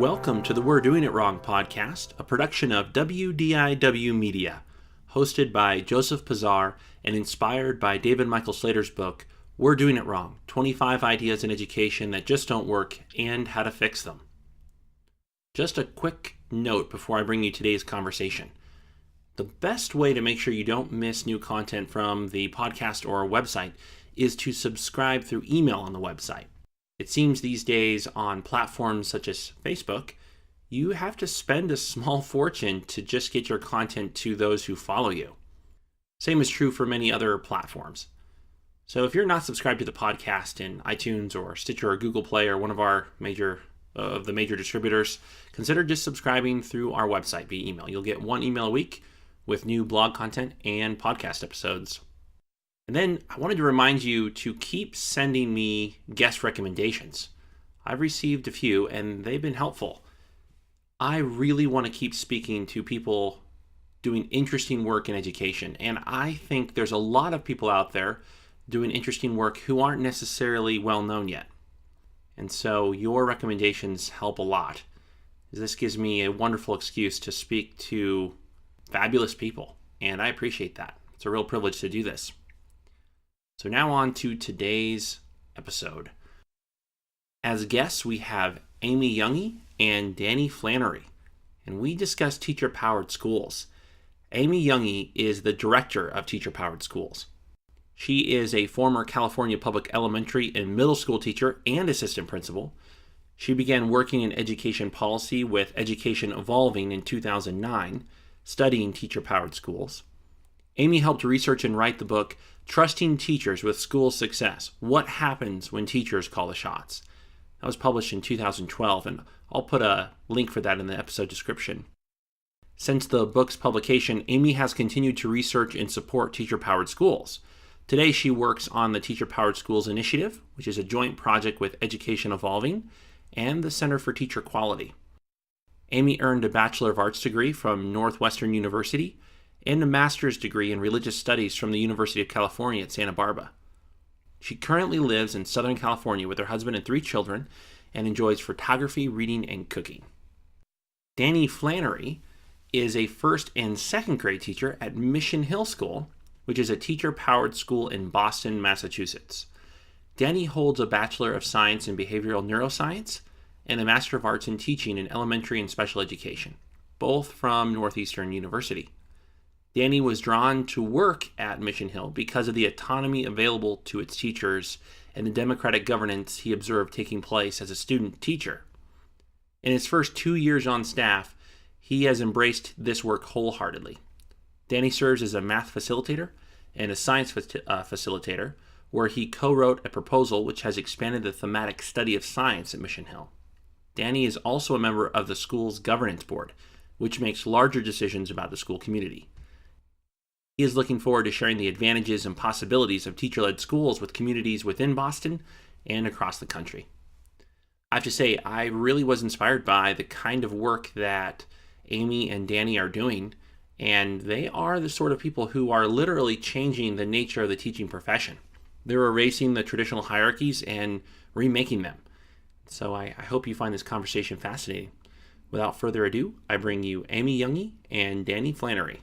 Welcome to the We're Doing It Wrong podcast, a production of WDIW Media, hosted by Joseph Pazar and inspired by David Michael Slater's book, We're Doing It Wrong, 25 Ideas in Education That Just Don't Work and How to Fix Them. Just a quick note before I bring you today's conversation. The best way to make sure you don't miss new content from the podcast or our website is to subscribe through email on the website. It seems these days on platforms such as Facebook, you have to spend a small fortune to just get your content to those who follow you. Same is true for many other platforms. So if you're not subscribed to the podcast in iTunes or Stitcher or Google Play or one of our major distributors, consider just subscribing through our website via email. You'll get one email a week with new blog content and podcast episodes. And then I wanted to remind you to keep sending me guest recommendations. I've received a few and they've been helpful. I really want to keep speaking to people doing interesting work in education. And I think there's a lot of people out there doing interesting work who aren't necessarily well known yet. And so your recommendations help a lot. This gives me a wonderful excuse to speak to fabulous people. And I appreciate that. It's a real privilege to do this. So now on to today's episode. As guests, we have Amy Junge and Danny Flannery, and we discuss teacher-powered schools. Amy Junge is the director of teacher-powered schools. She is a former California public elementary and middle school teacher and assistant principal. She began working in education policy with Education Evolving in 2009, studying teacher-powered schools. Amy helped research and write the book, Trusting Teachers with School Success, What Happens When Teachers Call the Shots. That was published in 2012, and I'll put a link for that in the episode description. Since the book's publication, Amy has continued to research and support teacher-powered schools. Today, she works on the Teacher-Powered Schools Initiative, which is a joint project with Education Evolving and the Center for Teacher Quality. Amy earned a Bachelor of Arts degree from Northwestern University and a master's degree in religious studies from the University of California at Santa Barbara. She currently lives in Southern California with her husband and 3 children and enjoys photography, reading, and cooking. Danny Flannery is a first and second grade teacher at Mission Hill School, which is a teacher-powered school in Boston, Massachusetts. Danny holds a Bachelor of Science in Behavioral Neuroscience and a Master of Arts in Teaching in Elementary and Special Education, both from Northeastern University. Danny was drawn to work at Mission Hill because of the autonomy available to its teachers and the democratic governance he observed taking place as a student teacher. In his first 2 years on staff, he has embraced this work wholeheartedly. Danny serves as a math facilitator and a science facilitator, where he co-wrote a proposal which has expanded the thematic study of science at Mission Hill. Danny is also a member of the school's governance board, which makes larger decisions about the school community. He is looking forward to sharing the advantages and possibilities of teacher-led schools with communities within Boston and across the country. I have to say, I really was inspired by the kind of work that Amy and Danny are doing, and they are the sort of people who are literally changing the nature of the teaching profession. They're erasing the traditional hierarchies and remaking them. So I hope you find this conversation fascinating. Without further ado, I bring you Amy Junge and Danny Flannery.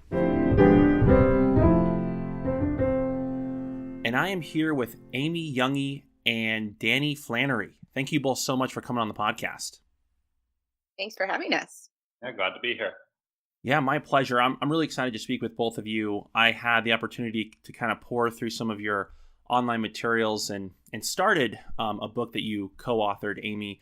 And I am here with Amy Junge and Danny Flannery. Thank you both so much for coming on the podcast. Thanks for having us. Yeah, glad to be here. Yeah, my pleasure. I'm really excited to speak with both of you. I had the opportunity to kind of pour through some of your online materials and started a book that you co-authored. Amy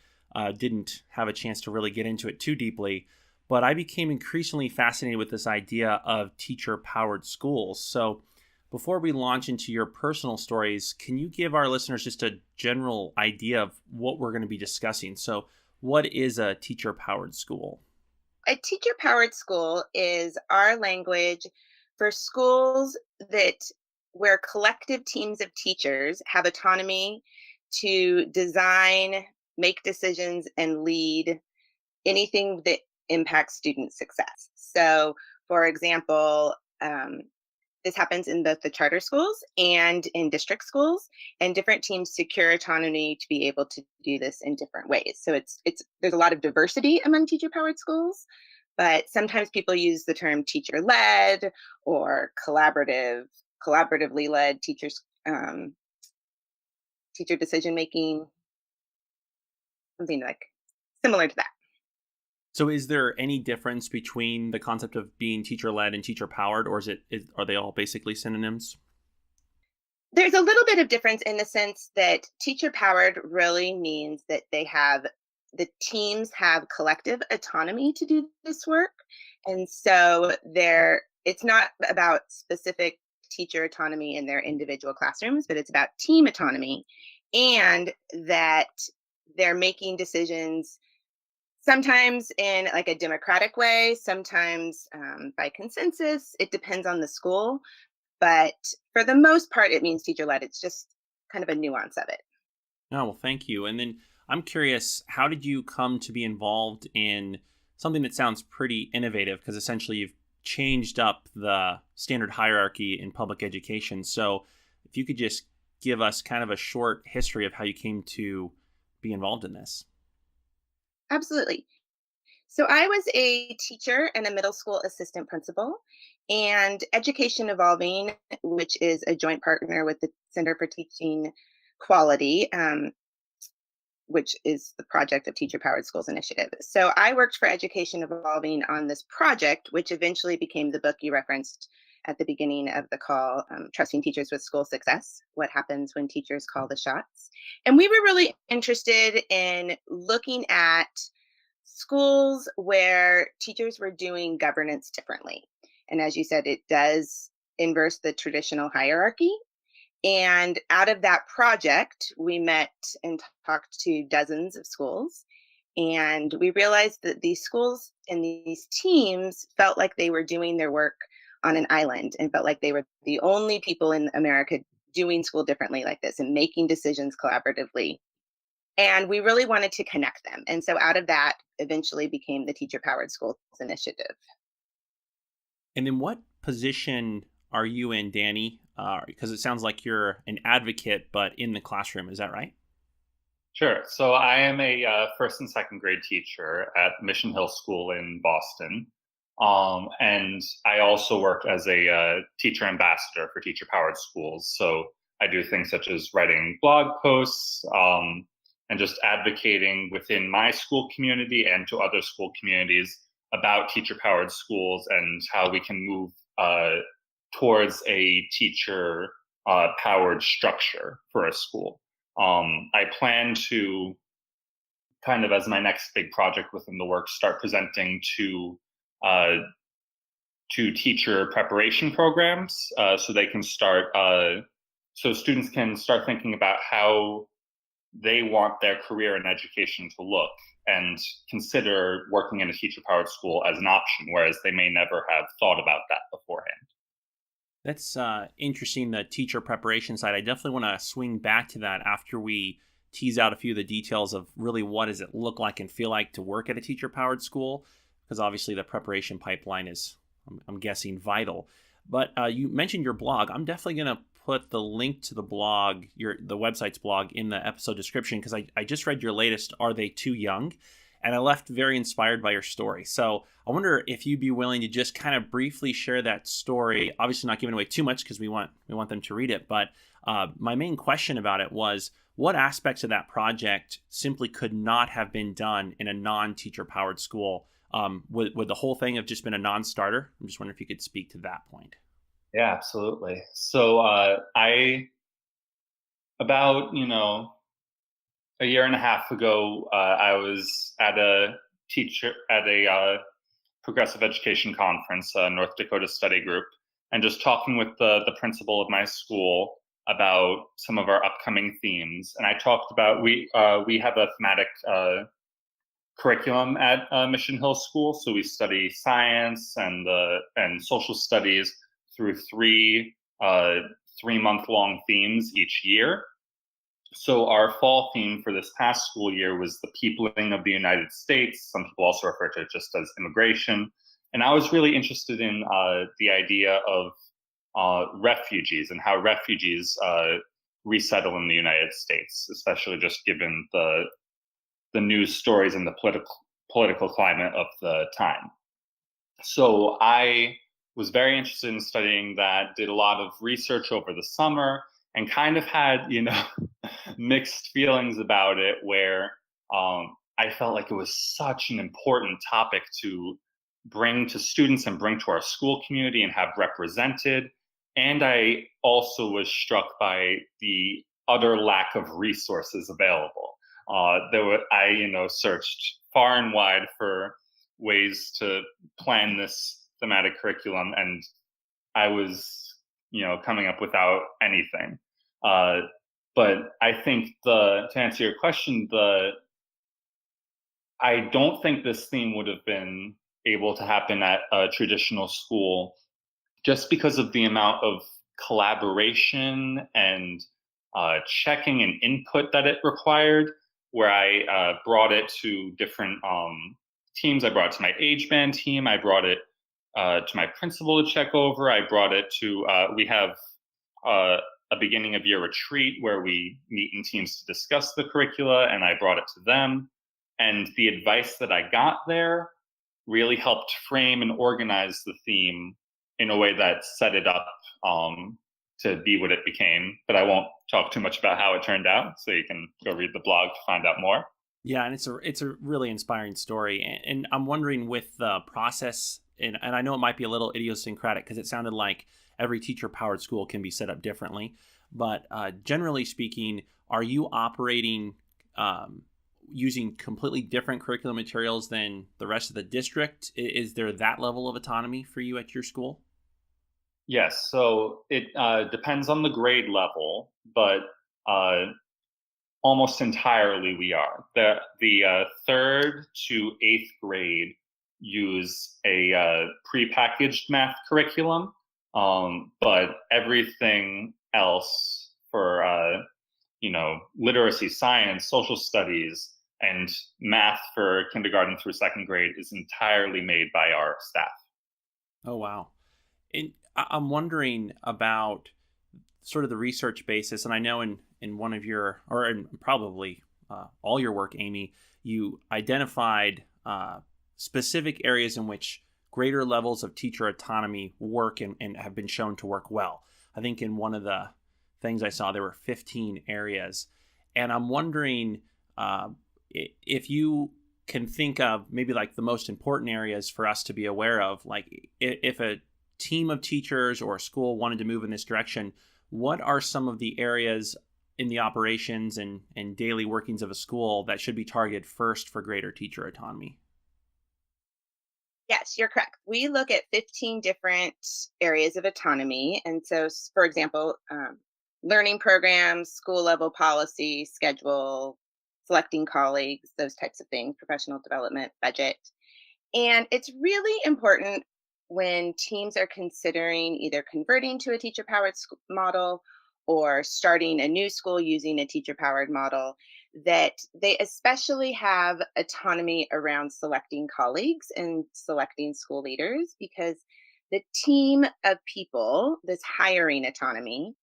didn't have a chance to really get into it too deeply, but I became increasingly fascinated with this idea of teacher-powered schools. So before we launch into your personal stories, can you give our listeners just a general idea of what we're going to be discussing? So what is a teacher-powered school? A teacher-powered school is our language for schools where collective teams of teachers have autonomy to design, make decisions, and lead anything that impacts student success. So, for example, this happens in both the charter schools and in district schools, and different teams secure autonomy to be able to do this in different ways. So it's there's a lot of diversity among teacher-powered schools, but sometimes people use the term teacher-led or collaboratively led teacher decision making, something like similar to that. So is there any difference between the concept of being teacher-led and teacher-powered, or are they all basically synonyms? There's a little bit of difference in the sense that teacher powered really means that the teams have collective autonomy to do this work. And so it's not about specific teacher autonomy in their individual classrooms, but it's about team autonomy, and that they're making decisions sometimes in like a democratic way, sometimes by consensus. It depends on the school, but for the most part, it means teacher led. It's just kind of a nuance of it. Oh, well, thank you. And then I'm curious, how did you come to be involved in something that sounds pretty innovative? Because essentially you've changed up the standard hierarchy in public education. So if you could just give us kind of a short history of how you came to be involved in this. Absolutely. So I was a teacher and a middle school assistant principal, and Education Evolving, which is a joint partner with the Center for Teaching Quality, which is the project of Teacher Powered Schools Initiative. So I worked for Education Evolving on this project, which eventually became the book you referenced at the beginning of the call, Trusting Teachers with School Success, What Happens When Teachers Call the Shots. And we were really interested in looking at schools where teachers were doing governance differently. And as you said, it does inverse the traditional hierarchy. And out of that project, we met and talked to dozens of schools. And we realized that these schools and these teams felt like they were doing their work on an island and felt like they were the only people in America doing school differently like this and making decisions collaboratively. And we really wanted to connect them. And so out of that eventually became the Teacher Powered Schools Initiative. And then what position are you in, Danny? Because it sounds like you're an advocate, but in the classroom. Is that right? Sure. So I am a first and second grade teacher at Mission Hill School in Boston. And I also work as a teacher ambassador for Teacher Powered Schools. So I do things such as writing blog posts and just advocating within my school community and to other school communities about Teacher Powered Schools and how we can move towards a teacher powered structure for a school. I plan to kind of, as my next big project within the work, start presenting to teacher preparation programs, so they can start, so students can start thinking about how they want their career in education to look and consider working in a teacher-powered school as an option, whereas they may never have thought about that beforehand. That's interesting, the teacher preparation side. I definitely want to swing back to that after we tease out a few of the details of really what does it look like and feel like to work at a teacher-powered school, because obviously the preparation pipeline is, I'm guessing, vital. But you mentioned your blog. I'm definitely going to put the link to the blog, the website's blog, in the episode description, because I just read your latest, Are They Too Young? And I left very inspired by your story. So I wonder if you'd be willing to just kind of briefly share that story. Obviously not giving away too much because we want them to read it. But my main question about it was, what aspects of that project simply could not have been done in a non-teacher powered school? Would the whole thing have just been a non-starter? I'm just wondering if you could speak to that point. Yeah, absolutely. So about a year and a half ago, I was at a progressive education conference, North Dakota Study Group, and just talking with the principal of my school about some of our upcoming themes. And I talked about we have a thematic curriculum at Mission Hill School, so we study science and social studies through three 3-month-long themes each year. So our fall theme for this past school year was the peopling of the United States. Some people also refer to it just as immigration. And I was really interested in the idea of refugees and how refugees resettle in the United States, especially just given the news stories and the political climate of the time. So I was very interested in studying that, did a lot of research over the summer, and kind of had, mixed feelings about it, where I felt like it was such an important topic to bring to students and bring to our school community and have represented. And I also was struck by the utter lack of resources available. I searched far and wide for ways to plan this thematic curriculum, and I was, coming up without anything. But I think to answer your question, I don't think this theme would have been able to happen at a traditional school just because of the amount of collaboration and checking and input that it required, where I brought it to different teams. I brought it to my age band team. I brought it to my principal to check over. I brought it to, we have a beginning of year retreat where we meet in teams to discuss the curricula, and I brought it to them. And the advice that I got there really helped frame and organize the theme in a way that set it up to be what it became. But I won't talk too much about how it turned out, so you can go read the blog to find out more. Yeah, and it's a really inspiring story. And I'm wondering, with the process, and I know it might be a little idiosyncratic because it sounded like every teacher-powered school can be set up differently. But generally speaking, are you operating using completely different curriculum materials than the rest of the district? Is there that level of autonomy for you at your school? Yes, so it depends on the grade level, but almost entirely we are. The third to eighth grade use a prepackaged math curriculum, but everything else for literacy, science, social studies, and math for kindergarten through second grade is entirely made by our staff. Oh, wow. And I'm wondering about sort of the research basis. And I know in one of your, or in probably all your work, Amy, you identified specific areas in which greater levels of teacher autonomy work and have been shown to work well. I think in one of the things I saw, there were 15 areas. And I'm wondering if you can think of maybe like the most important areas for us to be aware of, like if a team of teachers or a school wanted to move in this direction, what are some of the areas in the operations and daily workings of a school that should be targeted first for greater teacher autonomy? Yes, you're correct. We look at 15 different areas of autonomy. And so, for example, learning programs, school level policy, schedule, selecting colleagues, those types of things, professional development, budget. And it's really important when teams are considering either converting to a teacher powered model or starting a new school using a teacher powered model, that they especially have autonomy around selecting colleagues and selecting school leaders, because the team of people, this hiring autonomy,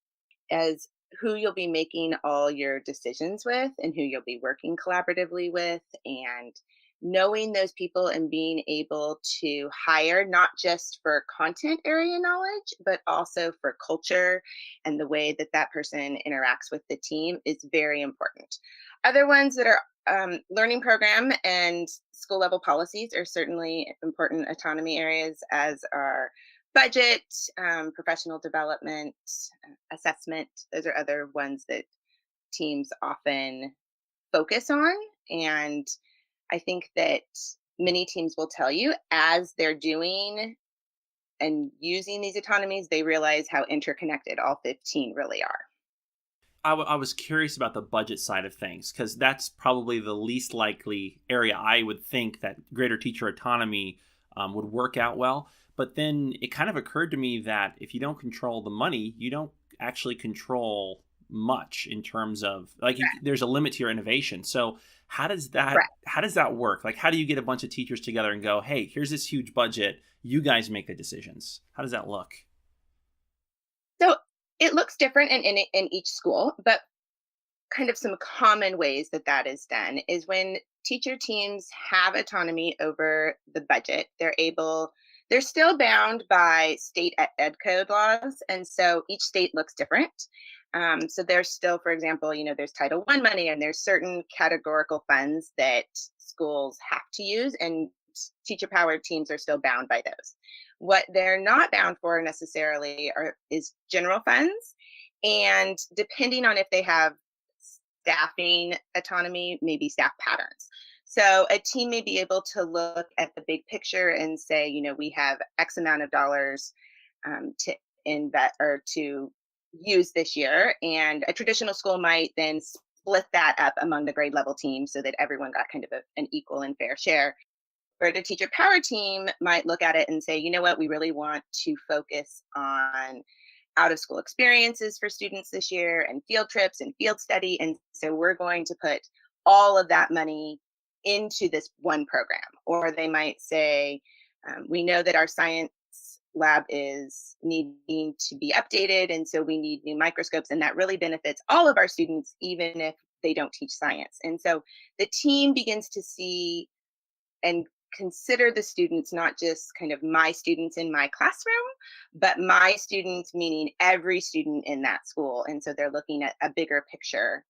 as who you'll be making all your decisions with and who you'll be working collaboratively with, and knowing those people and being able to hire not just for content area knowledge, but also for culture and the way that that person interacts with the team is very important. Other ones that are learning program and school level policies are certainly important autonomy areas, as are budget, professional development, assessment. Those are other ones that teams often focus on. And I think that many teams will tell you, as they're doing and using these autonomies, they realize how interconnected all 15 really are. I was curious about the budget side of things, because that's probably the least likely area I would think that greater teacher autonomy would work out well. But then it kind of occurred to me that if you don't control the money, you don't actually control much in terms of there's a limit to your innovation. So how does that work? Like, how do you get a bunch of teachers together and go, hey, here's this huge budget, you guys make the decisions? How does that look? So it looks different in each school, but kind of some common ways that that is done is when teacher teams have autonomy over the budget, they're still bound by state ed code laws. And so each state looks different. So there's still, for example, there's Title I money and there's certain categorical funds that schools have to use, and teacher powered teams are still bound by those. What they're not bound for necessarily is general funds. And depending on if they have staffing autonomy, maybe staff patterns. So a team may be able to look at the big picture and say, we have X amount of dollars to invest or to use this year. And a traditional school might then split that up among the grade level teams so that everyone got kind of an equal and fair share. Or the teacher power team might look at it and say, you know what, we really want to focus on out of school experiences for students this year and field trips and field study. And so we're going to put all of that money into this one program. Or they might say, we know that our science lab is needing to be updated. And so we need new microscopes. And that really benefits all of our students, even if they don't teach science. And so the team begins to see and consider the students not just kind of my students in my classroom, but my students, meaning every student in that school. And so they're looking at a bigger picture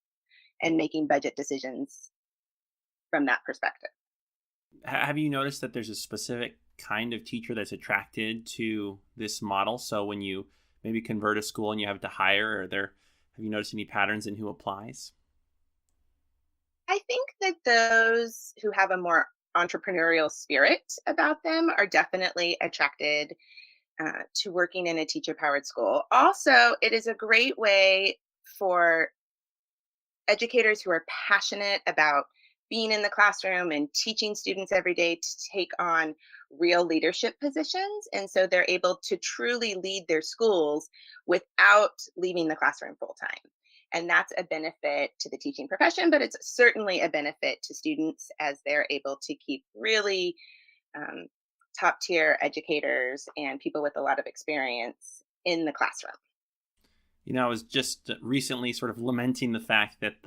and making budget decisions from that perspective. Have you noticed that there's a specific kind of teacher that's attracted to this model? So when you maybe convert a school and you have to hire, have you noticed any patterns in who applies? I think that those who have a more entrepreneurial spirit about them are definitely attracted to working in a teacher powered school. Also, it is a great way for educators who are passionate about being in the classroom and teaching students every day to take on real leadership positions. And so they're able to truly lead their schools without leaving the classroom full time. And that's a benefit to the teaching profession, but it's certainly a benefit to students as they're able to keep really top tier educators and people with a lot of experience in the classroom. I was just recently sort of lamenting the fact that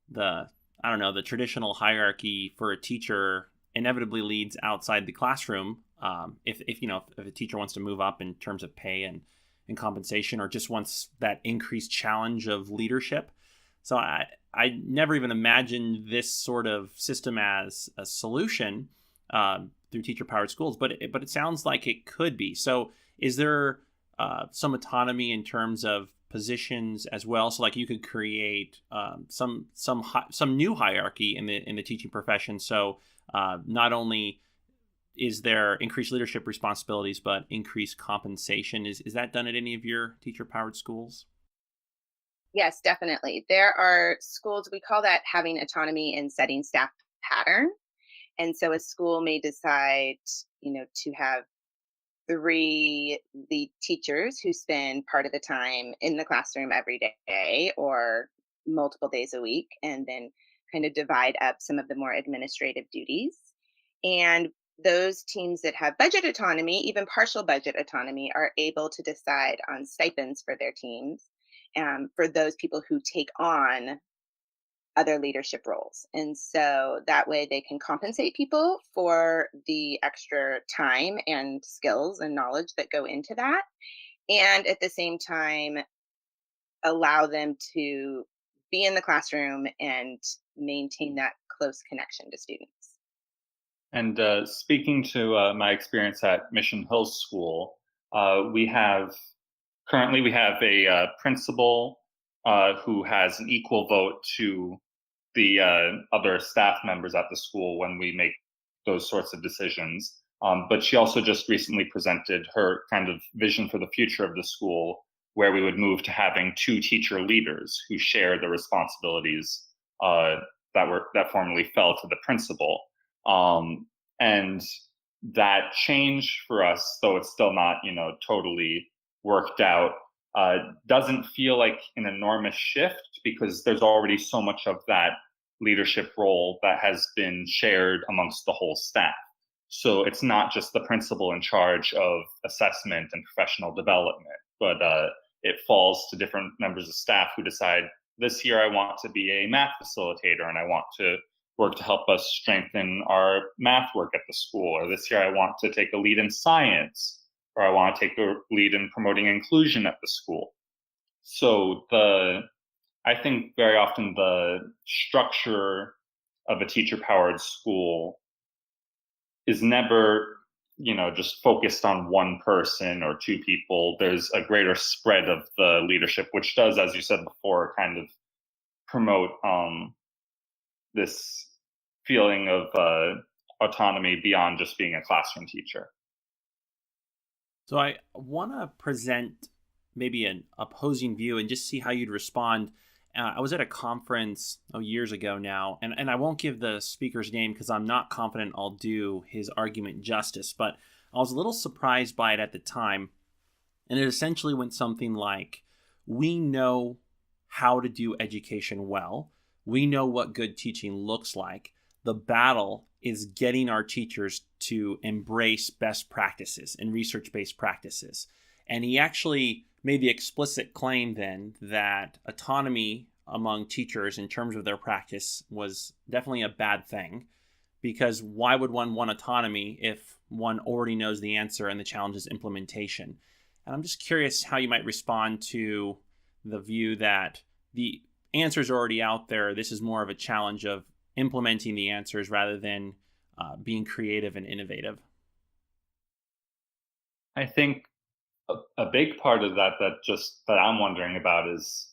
the traditional hierarchy for a teacher inevitably leads outside the classroom. If a teacher wants to move up in terms of pay and compensation, or just wants that increased challenge of leadership. So I never even imagined this sort of system as a solution through teacher-powered schools, but it sounds like it could be. So is there some autonomy in terms of positions as well? So like you could create some new hierarchy in the teaching profession. So not only is there increased leadership responsibilities, but increased compensation? Is that done at any of your teacher-powered schools? Yes, definitely. There are schools, we call that having autonomy in setting staff pattern. And so a school may decide, to have 3 lead teachers who spend part of the time in the classroom every day or multiple days a week, and then kind of divide up some of the more administrative duties. And those teams that have budget autonomy, even partial budget autonomy, are able to decide on stipends for their teams for those people who take on other leadership roles. And so that way they can compensate people for the extra time and skills and knowledge that go into that. And at the same time, allow them to be in the classroom and maintain that close connection to students. And speaking to my experience at Mission Hill School, we have a principal who has an equal vote to the other staff members at the school when we make those sorts of decisions. But she also just recently presented her kind of vision for the future of the school, where we would move to having 2 teacher leaders who share the responsibilities that formerly fell to the principal. And that change for us, though it's still not, totally worked out, doesn't feel like an enormous shift, because there's already so much of that leadership role that has been shared amongst the whole staff. So it's not just the principal in charge of assessment and professional development, but it falls to different members of staff who decide, this year I want to be a math facilitator and I want to work to help us strengthen our math work at the school. Or this year I want to take a lead in science, or I want to take a lead in promoting inclusion at the school. So I think very often the structure of a teacher-powered school is never, just focused on one person or two people. There's a greater spread of the leadership, which does, as you said before, kind of promote this feeling of autonomy beyond just being a classroom teacher. So I want to present maybe an opposing view and just see how you'd respond. I was at a conference years ago now, and I won't give the speaker's name because I'm not confident I'll do his argument justice, but I was a little surprised by it at the time. And it essentially went something like, we know how to do education well. We know what good teaching looks like. The battle is getting our teachers to embrace best practices and research-based practices. And he actually made the explicit claim then that autonomy among teachers in terms of their practice was definitely a bad thing, because why would one want autonomy if one already knows the answer and the challenge is implementation? And I'm just curious how you might respond to the view that the answers are already out there. This is more of a challenge of implementing the answers rather than being creative and innovative. I think a big part of that I'm wondering about is,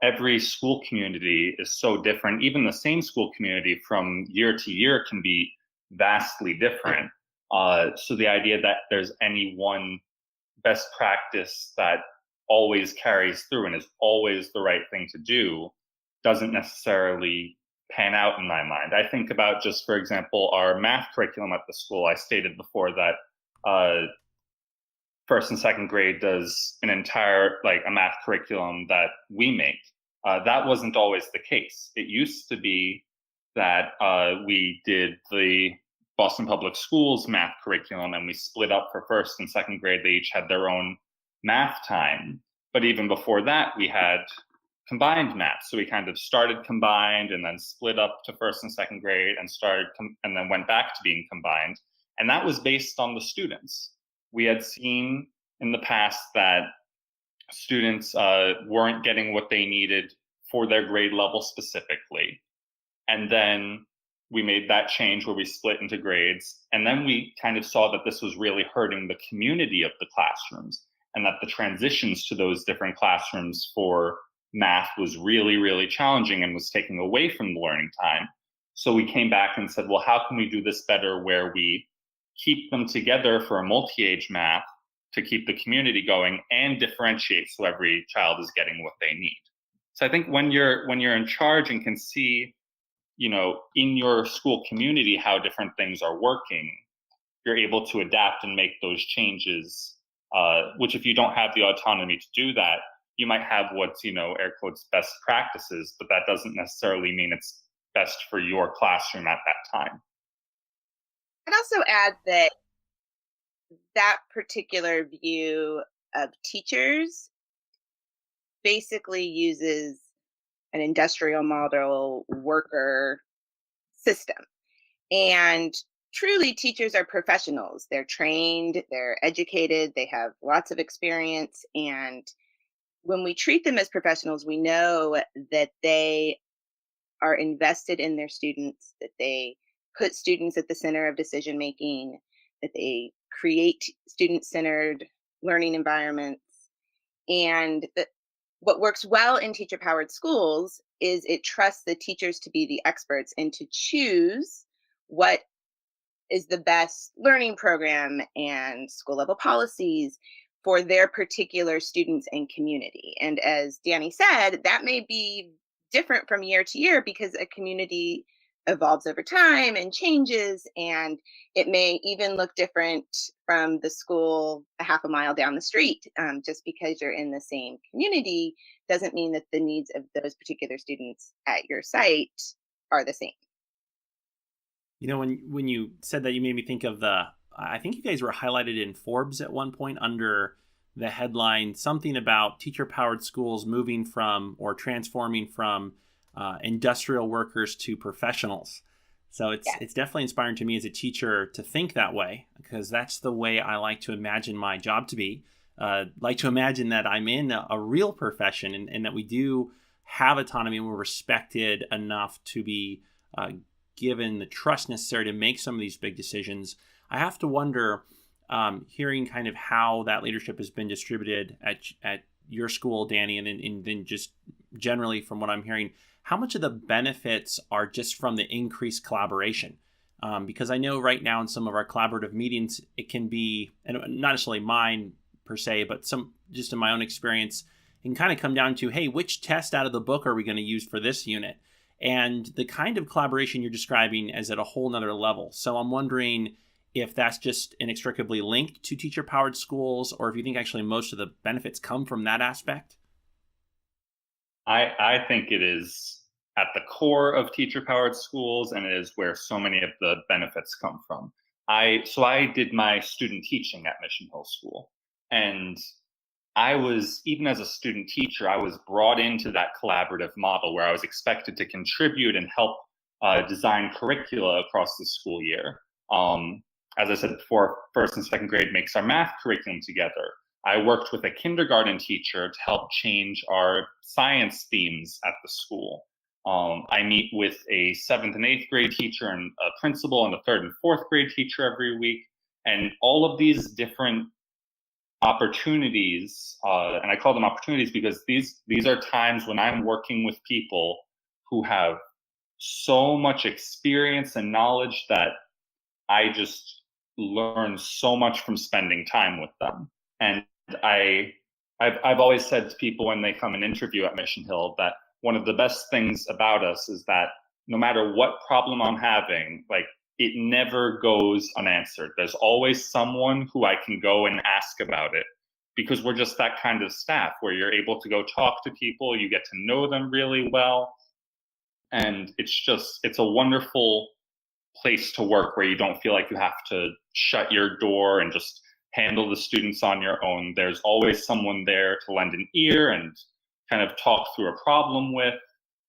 every school community is so different. Even the same school community from year to year can be vastly different. So the idea that there's any one best practice that always carries through and is always the right thing to do doesn't necessarily pan out in my mind. I think about, just for example, our math curriculum at the school. I stated before that first and second grade does an entire, a math curriculum that we make. That wasn't always the case. It used to be that we did the Boston Public Schools math curriculum and we split up for first and second grade. They each had their own math time. But even before that, we had combined math. So we kind of started combined and then split up to first and second grade and and then went back to being combined. And that was based on the students. We had seen in the past that students weren't getting what they needed for their grade level specifically. And then we made that change where we split into grades. And then we kind of saw that this was really hurting the community of the classrooms, and that the transitions to those different classrooms for math was really, really challenging and was taking away from the learning time. So we came back and said, well, how can we do this better where we keep them together for a multi-age math to keep the community going and differentiate so every child is getting what they need. So I think when you're in charge and can see, in your school community how different things are working, you're able to adapt and make those changes, which if you don't have the autonomy to do that, you might have what's, air quotes, best practices, but that doesn't necessarily mean it's best for your classroom at that time. I'd also add that particular view of teachers basically uses an industrial model worker system. And truly, teachers are professionals. They're trained, they're educated, they have lots of experience. And when we treat them as professionals, we know that they are invested in their students, that they put students at the center of decision making, that they create student-centered learning environments. And what works well in teacher-powered schools is it trusts the teachers to be the experts and to choose what is the best learning program and school level policies for their particular students and community. And as Danny said, that may be different from year to year because a community evolves over time and changes, and it may even look different from the school a half a mile down the street. Just because you're in the same community doesn't mean that the needs of those particular students at your site are the same. When you said that, you made me think of I think you guys were highlighted in Forbes at one point under the headline, something about teacher-powered schools moving from or transforming from industrial workers to professionals. So Yeah. it's definitely inspiring to me as a teacher to think that way, because that's the way I like to imagine my job to be. Like to imagine that I'm in a real profession, and that we do have autonomy and we're respected enough to be given the trust necessary to make some of these big decisions. I have to wonder, hearing kind of how that leadership has been distributed at your school, Danny, and then just generally from what I'm hearing, how much of the benefits are just from the increased collaboration? Because I know right now in some of our collaborative meetings, it can be, and not necessarily mine per se, but some just in my own experience, it can kind of come down to, hey, which test out of the book are we going to use for this unit? And the kind of collaboration you're describing is at a whole nother level. So I'm wondering if that's just inextricably linked to teacher-powered schools, or if you think actually most of the benefits come from that aspect. I think it is at the core of teacher powered schools, and it is where so many of the benefits come from. I did my student teaching at Mission Hill School, and I was, even as a student teacher, I was brought into that collaborative model where I was expected to contribute and help design curricula across the school year. As I said before, first and second grade makes our math curriculum together. I worked with a kindergarten teacher to help change our science themes at the school. I meet with a seventh and eighth grade teacher and a principal and a third and fourth grade teacher every week. And all of these different opportunities, and I call them opportunities because these are times when I'm working with people who have so much experience and knowledge that I just learn so much from spending time with them. And I've always said to people when they come and interview at Mission Hill that one of the best things about us is that no matter what problem I'm having, like, it never goes unanswered. There's always someone who I can go and ask about it, because we're just that kind of staff where you're able to go talk to people, you get to know them really well. And it's a wonderful place to work where you don't feel like you have to shut your door and just handle the students on your own. There's always someone there to lend an ear and kind of talk through a problem with.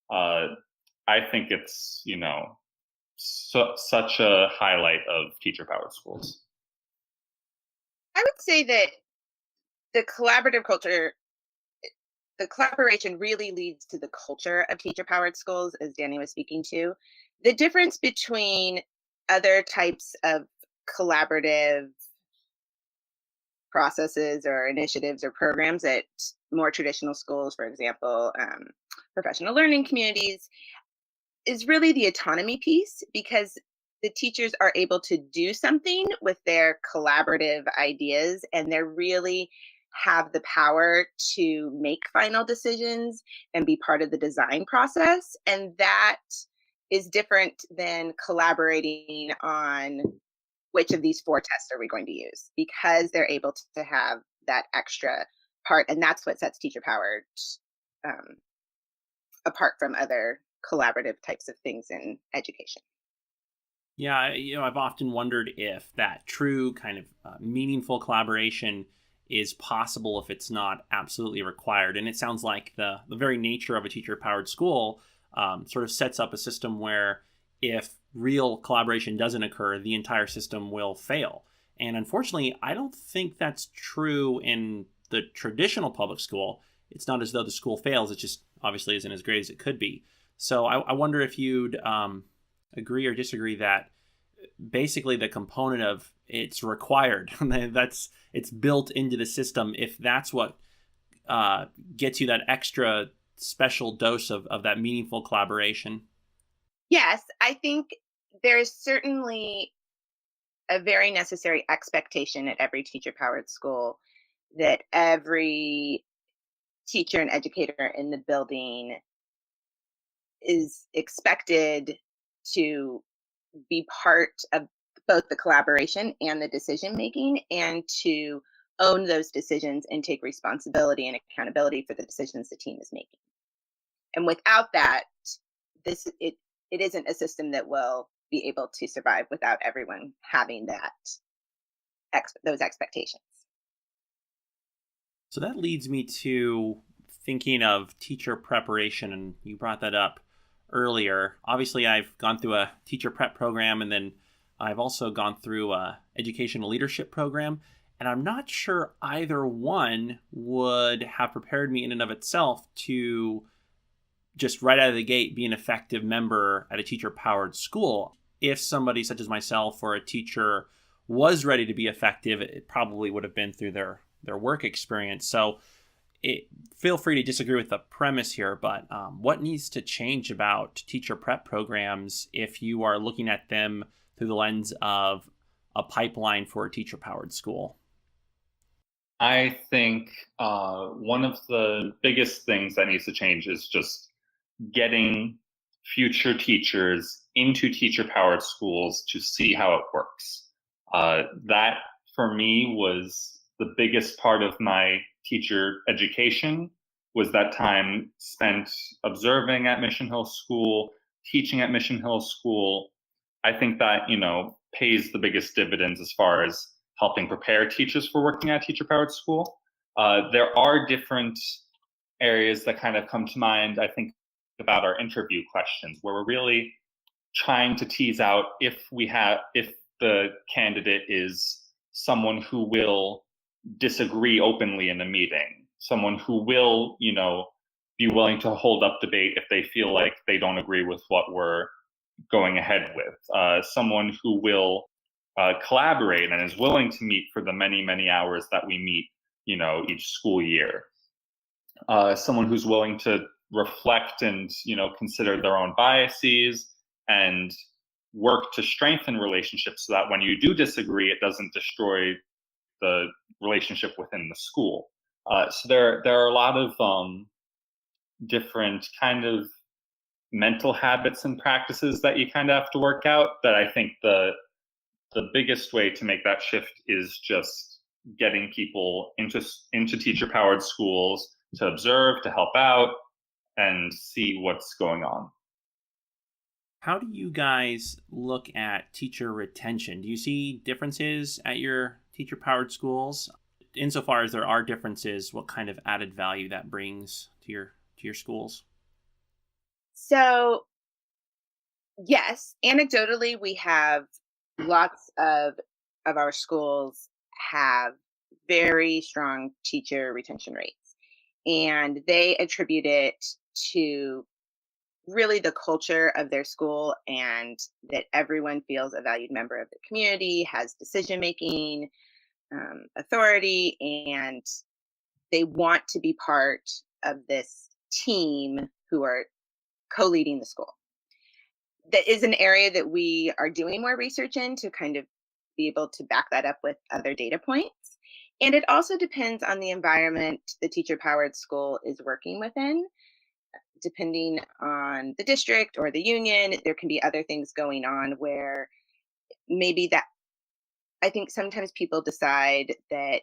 I think it's, such a highlight of teacher powered schools. I would say that the collaborative culture, the collaboration really leads to the culture of teacher powered schools, as Danny was speaking to. The difference between other types of collaborative processes or initiatives or programs at more traditional schools, for example, professional learning communities, is really the autonomy piece, because the teachers are able to do something with their collaborative ideas, and they really have the power to make final decisions and be part of the design process. And that is different than collaborating on which of these four tests are we going to use, because they're able to have that extra part. And that's what sets teacher powered um, apart from other collaborative types of things in education. Yeah, I've often wondered if that true kind of meaningful collaboration is possible if it's not absolutely required. And it sounds like the very nature of a teacher-powered school sort of sets up a system where if real collaboration doesn't occur, the entire system will fail. And unfortunately, I don't think that's true in the traditional public school. It's not as though the school fails. It just obviously isn't as great as it could be. So I wonder if you'd agree or disagree that basically the component of it's required, it's built into the system. If that's what gets you that extra special dose of that meaningful collaboration. Yes, I think there's certainly a very necessary expectation at every teacher powered school that every teacher and educator in the building is expected to be part of both the collaboration and the decision making, and to own those decisions and take responsibility and accountability for the decisions the team is making. And without that, it isn't a system that will be able to survive without everyone having those expectations. So that leads me to thinking of teacher preparation, and you brought that up earlier. Obviously, I've gone through a teacher prep program, and then I've also gone through a educational leadership program, and I'm not sure either one would have prepared me in and of itself to just right out of the gate be an effective member at a teacher-powered school. If somebody such as myself or a teacher was ready to be effective, it probably would have been through their work experience. So feel free to disagree with the premise here, but what needs to change about teacher prep programs if you are looking at them through the lens of a pipeline for a teacher-powered school? I think one of the biggest things that needs to change is just getting future teachers into teacher-powered schools to see how it works. That, for me, was the biggest part of my teacher education, was that time spent observing at Mission Hill School, teaching at Mission Hill School. I think that, pays the biggest dividends as far as helping prepare teachers for working at teacher-powered school. There are different areas that kind of come to mind, I think, about our interview questions, where we're really trying to tease out if the candidate is someone who will disagree openly in a meeting, someone who will, be willing to hold up debate if they feel like they don't agree with what we're going ahead with, someone who will collaborate and is willing to meet for the many, many hours that we meet, each school year. Someone who's willing to reflect and, consider their own biases and work to strengthen relationships so that when you do disagree, it doesn't destroy the relationship within the school. So there are a lot of different kind of mental habits and practices that you kind of have to work out, that I think the biggest way to make that shift is just getting people into teacher-powered schools to observe, to help out, and see what's going on. How do you guys look at teacher retention? Do you see differences at your teacher-powered schools? Insofar as there are differences, what kind of added value that brings to your schools? So, yes, anecdotally, we have lots of our schools have very strong teacher retention rates, and they attribute it to really the culture of their school, and that everyone feels a valued member of the community, has decision making authority, and they want to be part of this team who are co-leading the school. That is an area that we are doing more research in to kind of be able to back that up with other data points. And it also depends on the environment the teacher powered school is working within. Depending on the district or the union, there can be other things going on where maybe that, I think sometimes people decide that,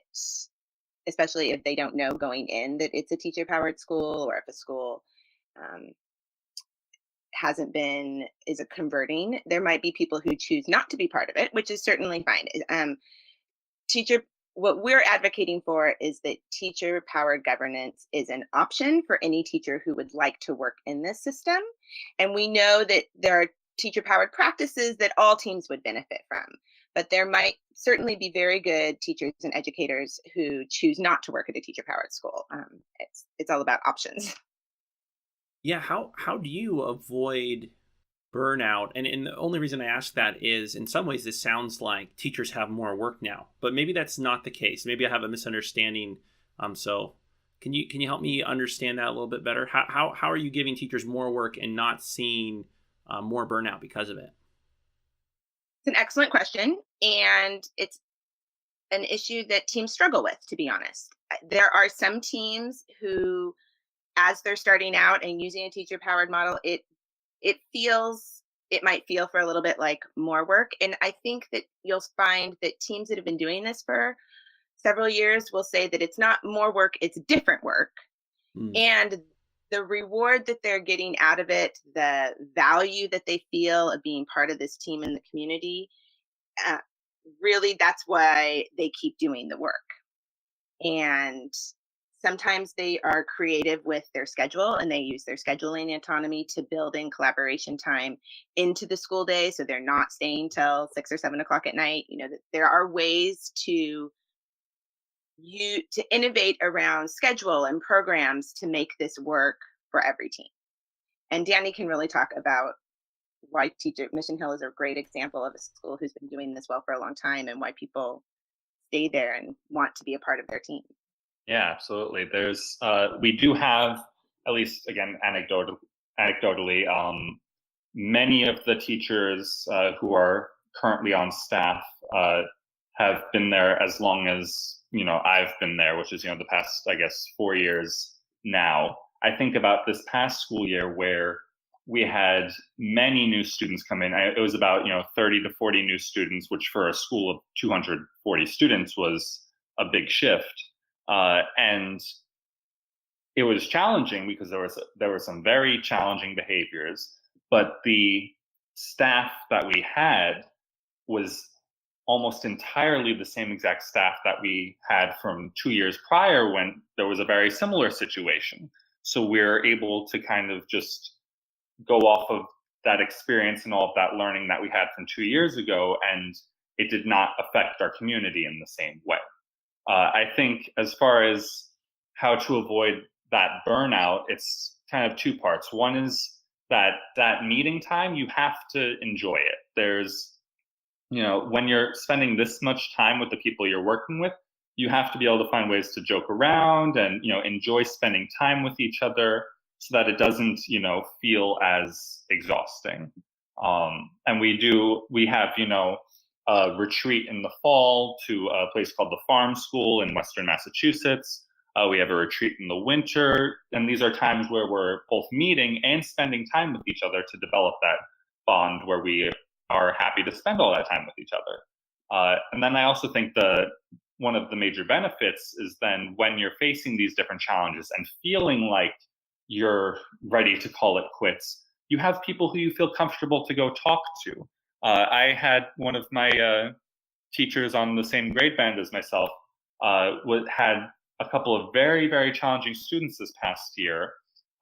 especially if they don't know going in that it's a teacher powered school, or if a school um, is a converting, there might be people who choose not to be part of it, which is certainly fine. Teacher What we're advocating for is that teacher powered governance is an option for any teacher who would like to work in this system. And we know that there are teacher powered practices that all teams would benefit from, but there might certainly be very good teachers and educators who choose not to work at a teacher powered school. It's all about options. Yeah, how do you avoid burnout? And the only reason I ask that is, in some ways this sounds like teachers have more work now, but maybe that's not the case. Maybe I have a misunderstanding. So can you help me understand that a little bit better? How are you giving teachers more work and not seeing more burnout because of it? It's an excellent question, and it's an issue that teams struggle with, to be honest. There are some teams who, as they're starting out and using a teacher powered model, it might feel for a little bit like more work. And I think that you'll find that teams that have been doing this for several years will say that it's not more work, it's different work. Mm. And the reward that they're getting out of it, the value that they feel of being part of this team in the community, uh, really, that's why they keep doing the work. And Sometimes they are creative with their schedule and they use their scheduling autonomy to build in collaboration time into the school day. So they're not staying till 6 or 7 o'clock at night. That there are ways to innovate around schedule and programs to make this work for every team. And Danny can really talk about why Mission Hill is a great example of a school who's been doing this well for a long time and why people stay there and want to be a part of their team. Yeah, absolutely. There's we do have, at least again anecdotally, many of the teachers who are currently on staff have been there as long as I've been there, which is the past, I guess, 4 years now. I think about this past school year where we had many new students come in. It was about 30 to 40 new students, which for a school of 240 students was a big shift. And it was challenging because there were some very challenging behaviors, but the staff that we had was almost entirely the same exact staff that we had from 2 years prior when there was a very similar situation. So we're able to kind of just go off of that experience and all of that learning that we had from 2 years ago, and it did not affect our community in the same way. I think as far as how to avoid that burnout, it's kind of two parts. One is that meeting time, you have to enjoy it. There's, when you're spending this much time with the people you're working with, you have to be able to find ways to joke around and, enjoy spending time with each other so that it doesn't, feel as exhausting. And we have, a retreat in the fall to a place called the Farm School in Western Massachusetts. We have a retreat in the winter, and these are times where we're both meeting and spending time with each other to develop that bond where we are happy to spend all that time with each other. And then I also think one of the major benefits is then when you're facing these different challenges and feeling like you're ready to call it quits, you have people who you feel comfortable to go talk to. I had one of my teachers on the same grade band as myself had a couple of very, very challenging students this past year.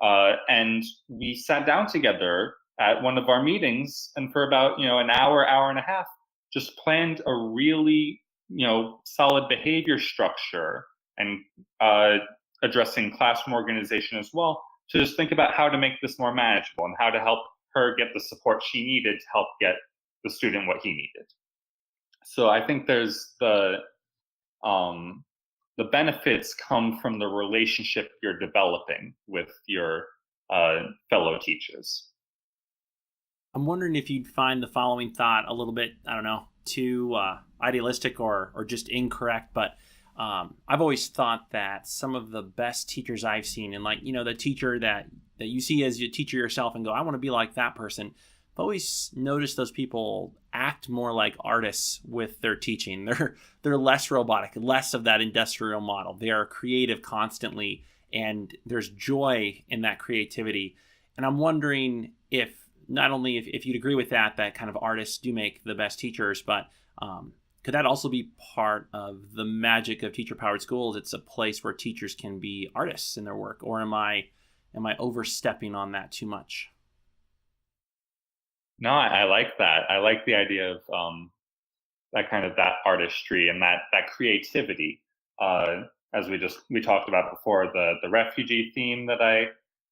And we sat down together at one of our meetings and for about, an hour and a half, just planned a really, solid behavior structure and addressing classroom organization as well, to just think about how to make this more manageable and how to help her get the support she needed to help get the student what he needed. So I think there's the benefits come from the relationship you're developing with your fellow teachers. I'm wondering if you'd find the following thought a little bit, I don't know, too idealistic or just incorrect, but I've always thought that some of the best teachers I've seen, and the teacher that you see as a teacher yourself and go, I want to be like that person. I've always noticed those people act more like artists with their teaching. They're less robotic, less of that industrial model. They are creative constantly, and there's joy in that creativity. And I'm wondering if not only if you'd agree with that kind of artists do make the best teachers, but could that also be part of the magic of teacher-powered schools? It's a place where teachers can be artists in their work, or am I overstepping on that too much? No, I like that. I like the idea of that artistry and that creativity. As we talked about before, the refugee theme that I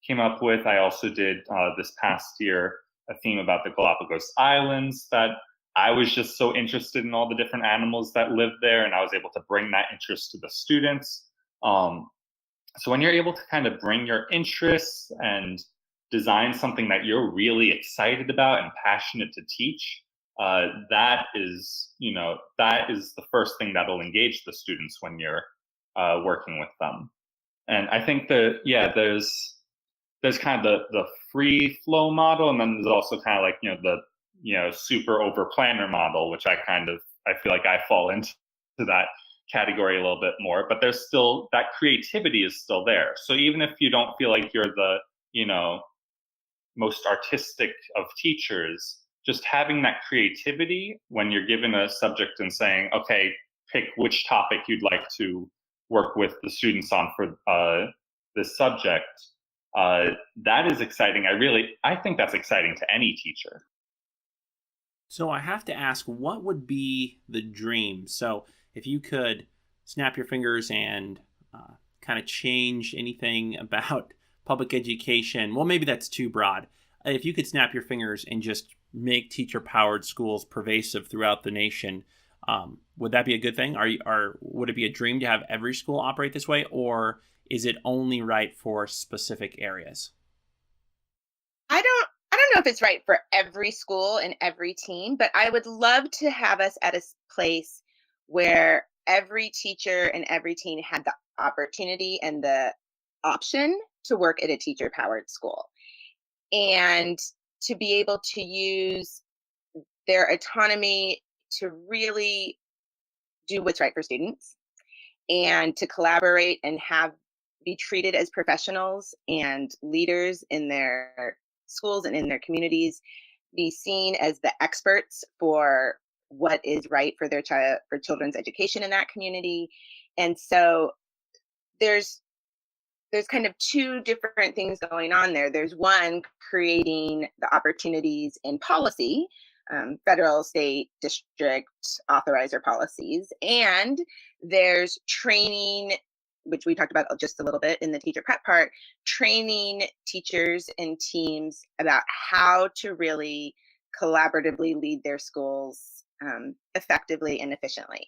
came up with. I also did this past year a theme about the Galapagos Islands, that I was just so interested in all the different animals that live there, and I was able to bring that interest to the students. So when you're able to kind of bring your interests and design something that you're really excited about and passionate to teach, that is the first thing that'll engage the students when you're working with them. And I think there's kind of the free flow model, and then there's also kind of the super over planner model, which I feel like I fall into that category a little bit more. But there's still that creativity is still there. So even if you don't feel like you're the most artistic of teachers, just having that creativity when you're given a subject and saying, okay, pick which topic you'd like to work with the students on for this subject. That is exciting. I think that's exciting to any teacher. So I have to ask, what would be the dream? So if you could snap your fingers and kind of change anything about public education, well, maybe that's too broad. If you could snap your fingers and just make teacher-powered schools pervasive throughout the nation, would that be a good thing? Would it be a dream to have every school operate this way, or is it only right for specific areas? I don't know if it's right for every school and every team, but I would love to have us at a place where every teacher and every teen had the opportunity and the option to work at a teacher powered school, and to be able to use their autonomy to really do what's right for students, and to collaborate and have be treated as professionals and leaders in their schools and in their communities, be seen as the experts for what is right for their child for children's education in that community. And so there's kind of two different things going on there. There's one, creating the opportunities in policy, federal, state, district authorizer policies, and there's training, which we talked about just a little bit in the teacher prep part, training teachers and teams about how to really collaboratively lead their schools effectively and efficiently.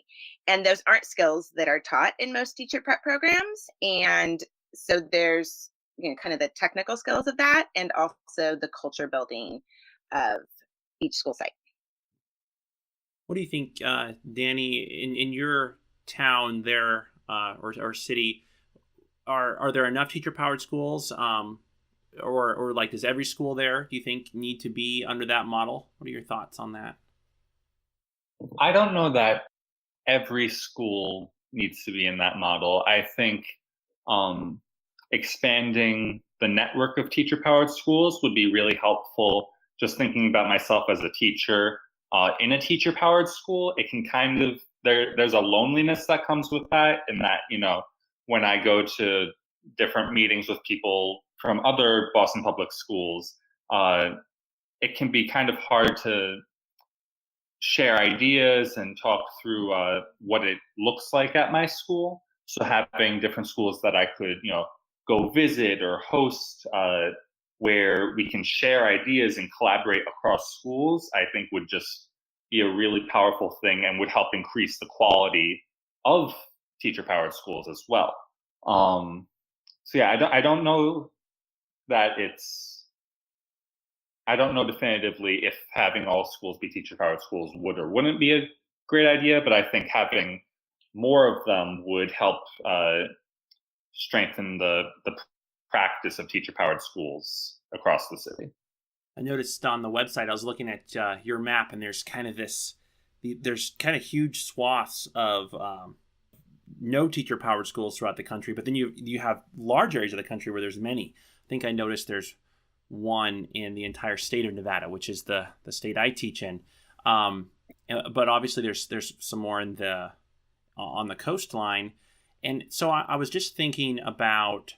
And those aren't skills that are taught in most teacher prep programs. And so there's, kind of the technical skills of that, and also the culture building of each school site. What do you think, Danny, in your town there, or city, are there enough teacher powered schools, or like, does every school there, do you think, need to be under that model? What are your thoughts on that? I don't know that every school needs to be in that model. I think expanding the network of teacher-powered schools would be really helpful. Just thinking about myself as a teacher in a teacher-powered school, it can kind of there's a loneliness that comes with that, and that when I go to different meetings with people from other Boston public schools, it can be kind of hard to share ideas and talk through what it looks like at my school. So having different schools that I could, go visit or host, where we can share ideas and collaborate across schools, I think would just be a really powerful thing and would help increase the quality of teacher-powered schools as well. So yeah, I don't know that I don't know definitively if having all schools be teacher-powered schools would or wouldn't be a great idea, but I think having more of them would help strengthen the practice of teacher-powered schools across the city. I noticed on the website, I was looking at your map, and there's kind of there's kind of huge swaths of no teacher-powered schools throughout the country, but then you have large areas of the country where there's many. I think I noticed there's one in the entire state of Nevada, which is the state I teach in. But obviously there's some more on the coastline. And so I was just thinking about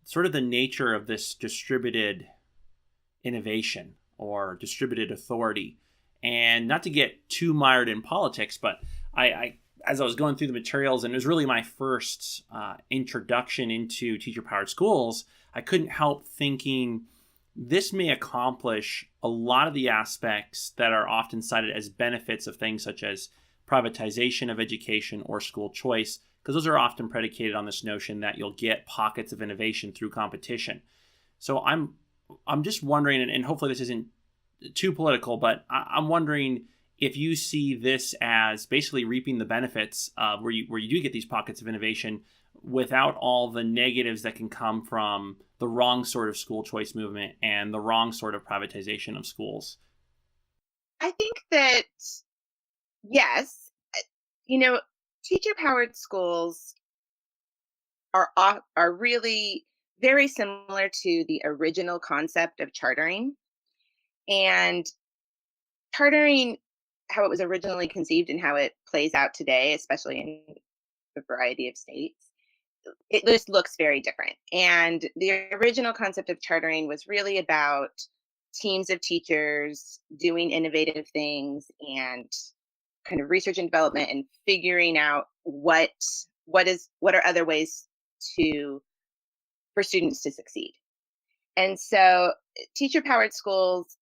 sort of the nature of this distributed innovation or distributed authority. And not to get too mired in politics, but I as I was going through the materials, and it was really my first introduction into teacher-powered schools, I couldn't help thinking this may accomplish a lot of the aspects that are often cited as benefits of things such as privatization of education or school choice, because those are often predicated on this notion that you'll get pockets of innovation through competition. So I'm just wondering, and hopefully this isn't too political, but I'm wondering if you see this as basically reaping the benefits where you do get these pockets of innovation without all the negatives that can come from the wrong sort of school choice movement and the wrong sort of privatization of schools. I think that, yes, teacher-powered schools are really very similar to the original concept of chartering. And chartering, how it was originally conceived and how it plays out today, especially in a variety of states, it just looks very different. And the original concept of chartering was really about teams of teachers doing innovative things and kind of research and development and figuring out what are other ways to for students to succeed. And so teacher powered schools,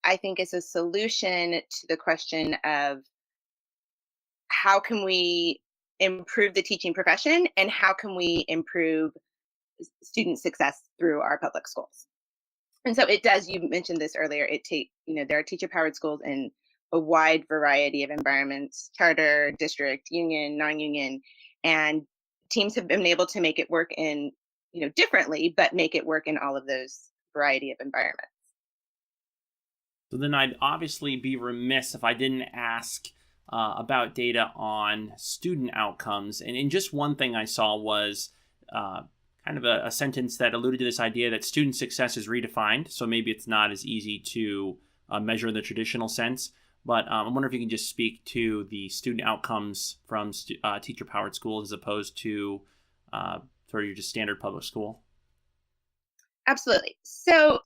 I think, is a solution to the question of how can we improve the teaching profession and how can we improve student success through our public schools. And so it does, you mentioned this earlier, there are teacher powered schools in a wide variety of environments, charter, district, union, non-union, and teams have been able to make it work in, differently, but make it work in all of those variety of environments. So then I'd obviously be remiss if I didn't ask about data on student outcomes. And just one thing I saw was kind of a sentence that alluded to this idea that student success is redefined. So maybe it's not as easy to measure in the traditional sense. But I wonder if you can just speak to the student outcomes from teacher-powered schools as opposed to sort of your just standard public school. Absolutely. So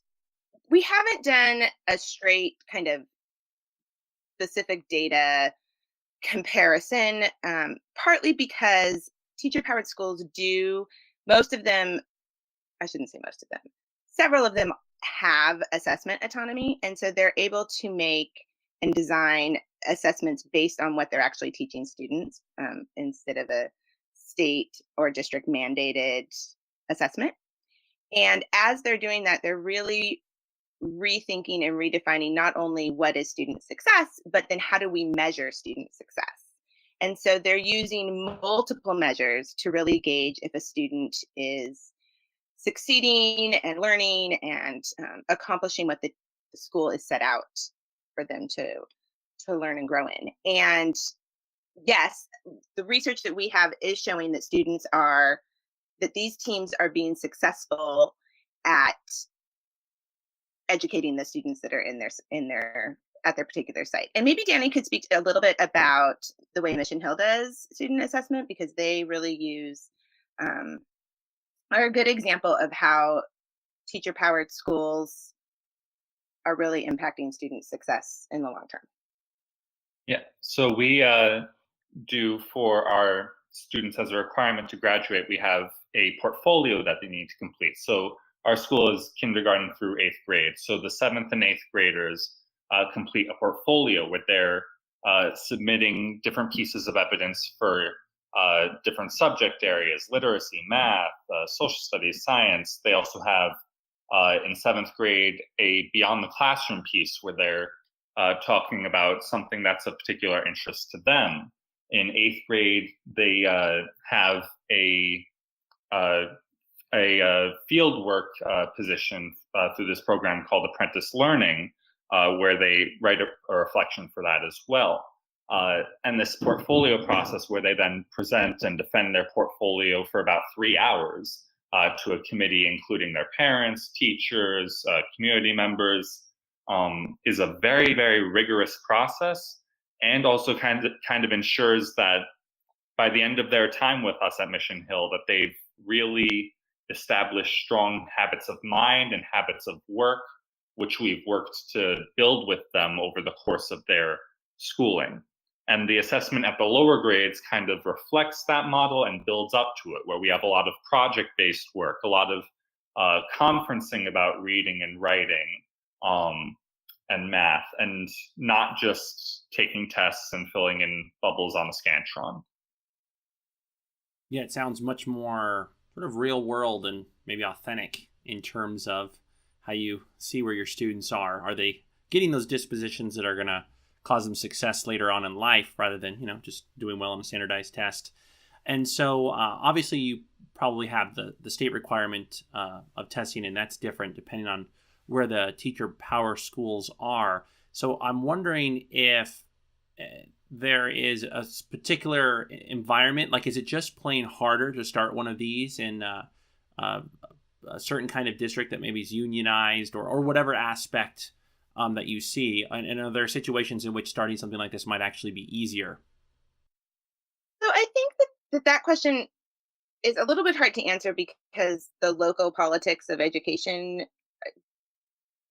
we haven't done a straight kind of specific data comparison, partly because teacher-powered schools most of them, I shouldn't say most of them, several of them have assessment autonomy. And so they're able to make and design assessments based on what they're actually teaching students, instead of a state or district mandated assessment. And as they're doing that, they're really rethinking and redefining not only what is student success, but then how do we measure student success? And so they're using multiple measures to really gauge if a student is succeeding and learning and accomplishing what the school is set out for them to learn and grow in. And yes, the research that we have is showing that that these teams are being successful at educating the students that are at their particular site. And maybe Danny could speak a little bit about the way Mission Hill does student assessment, because they really are a good example of how teacher powered schools are really impacting student success in the long term. Yeah, so we do for our students as a requirement to graduate, we have a portfolio that they need to complete. So our school is kindergarten through 8th grade. So the 7th and 8th graders complete a portfolio where they're submitting different pieces of evidence for different subject areas: literacy, math, social studies, science. They also have in 7th grade a beyond the classroom piece where they're talking about something that's of particular interest to them. In 8th grade, they have a field work position through this program called Apprentice Learning, where they write a reflection for that as well. And this portfolio process where they then present and defend their portfolio for about 3 hours to a committee, including their parents, teachers, community members, is a very, very rigorous process, and also kind of ensures that by the end of their time with us at Mission Hill, that they've really established strong habits of mind and habits of work, which we've worked to build with them over the course of their schooling. And the assessment at the lower grades kind of reflects that model and builds up to it, where we have a lot of project-based work, a lot of conferencing about reading and writing, and math, and not just taking tests and filling in bubbles on a Scantron. Yeah, it sounds much more sort of real world and maybe authentic in terms of how you see where your students are. Are they getting those dispositions that are going to cause them success later on in life rather than, just doing well on a standardized test? And so obviously you probably have the state requirement of testing, and that's different depending on where the teacher power schools are. So I'm wondering if there is a particular environment, like is it just plain harder to start one of these in a certain kind of district that maybe is unionized or whatever aspect that you see? And are there situations in which starting something like this might actually be easier? So I think that that question is a little bit hard to answer because the local politics of education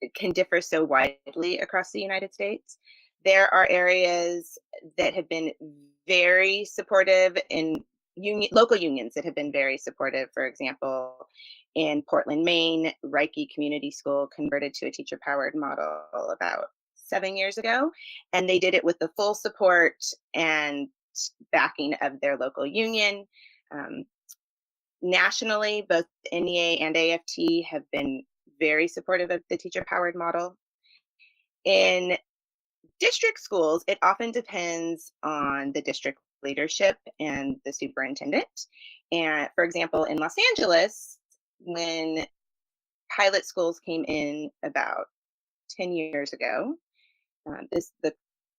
it can differ so widely across the United States. There are areas that have been very supportive in local unions that have been very supportive. For example, in Portland, Maine, Reiki Community School converted to a teacher powered model about 7 years ago. And they did it with the full support and backing of their local union. Um, Nationally, both NEA and AFT have been very supportive of the teacher powered model. In district schools, it often depends on the district leadership and the superintendent. And for example, in Los Angeles, when pilot schools came in about 10 years ago, the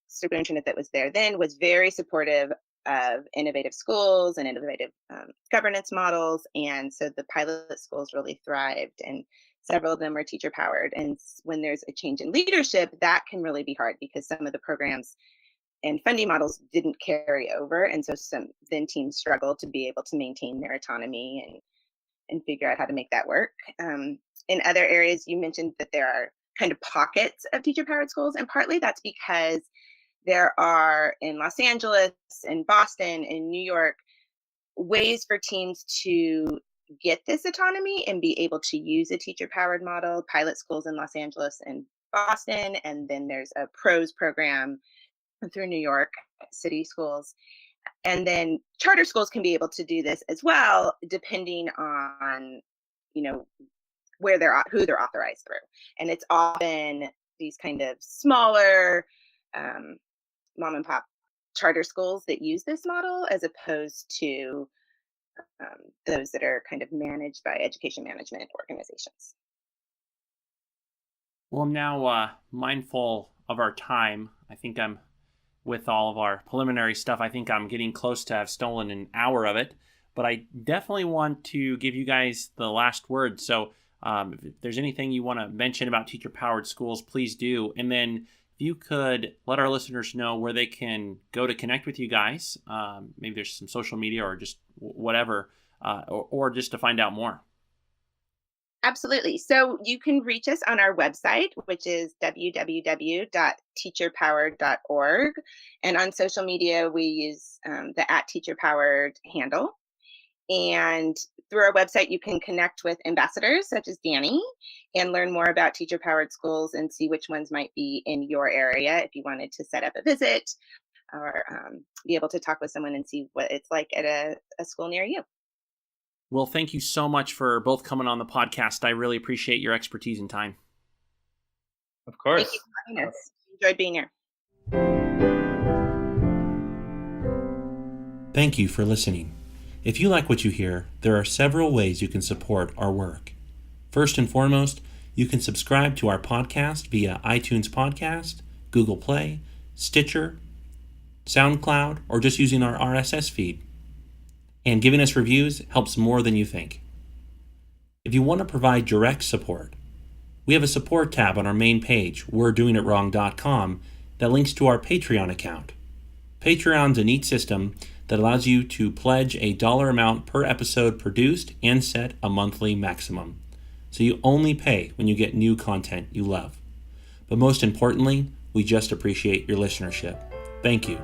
superintendent that was there then was very supportive of innovative schools and innovative governance models. And so the pilot schools really thrived, and several of them are teacher powered. And when there's a change in leadership, that can really be hard because some of the programs and funding models didn't carry over. And so some then teams struggle to be able to maintain their autonomy and figure out how to make that work. In other areas, you mentioned that there are kind of pockets of teacher powered schools, and partly that's because there are in Los Angeles, in Boston, in New York, ways for teams to get this autonomy and be able to use a teacher powered model, pilot schools in Los Angeles and Boston. And then there's a PROS program through New York City schools. And then charter schools can be able to do this as well, depending on, who they're authorized through. And it's often these kind of smaller mom and pop charter schools that use this model, as opposed to those that are kind of managed by education management organizations. Well, I'm now mindful of our time. I think I'm, with all of our preliminary stuff, I think I'm getting close to have stolen an hour of it. But I definitely want to give you guys the last word. So if there's anything you want to mention about teacher-powered schools, please do. And then if you could let our listeners know where they can go to connect with you guys. Maybe there's some social media or just whatever, or just to find out more. Absolutely. So you can reach us on our website, which is www.teacherpowered.org. And on social media, we use the @teacherpowered handle. And through our website, you can connect with ambassadors such as Danny and learn more about teacher-powered schools and see which ones might be in your area if you wanted to set up a visit or be able to talk with someone and see what it's like at a school near you. Well, thank you so much for both coming on the podcast. I really appreciate your expertise and time. Of course. Thank you for having us. Enjoyed being here. Thank you for listening. If you like what you hear, there are several ways you can support our work. First and foremost, you can subscribe to our podcast via iTunes Podcast, Google Play, Stitcher, SoundCloud, or just using our RSS feed. And giving us reviews helps more than you think. If you want to provide direct support, we have a support tab on our main page, we'redoingitwrong.com, that links to our Patreon account. Patreon's a neat system that allows you to pledge a dollar amount per episode produced and set a monthly maximum. So you only pay when you get new content you love. But most importantly, we just appreciate your listenership. Thank you.